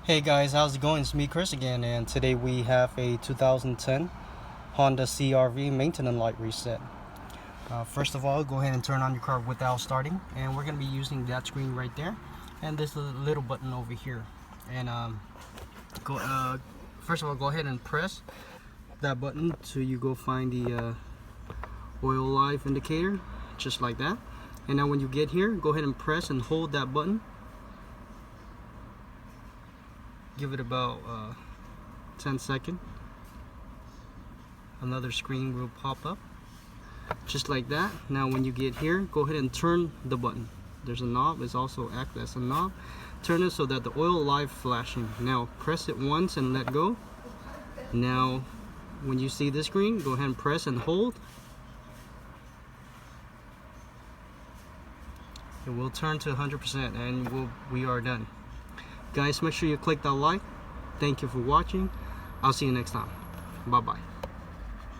Hey guys, how's it going? It's me, Chris, again, and today we have a 2010 Honda CRV maintenance light reset. First of all, go ahead and turn on your car without starting, and we're going to be using that screen right there and this little button over here. And first of all, go ahead and press that button till you go find the oil life indicator, just like that. And now when you get here, go ahead and press and hold that button. Give it about 10 seconds. Another screen will pop up just like that. Now when you get here, go ahead and turn the button. There's a knob, it's also act as a knob. Turn it so that the oil light flashing. Now press it once and let go. Now when you see this screen, go ahead and press and hold. It will turn to 100% and we are done. Guys, make sure you click that like. Thank you for watching. I'll see you next time. Bye bye.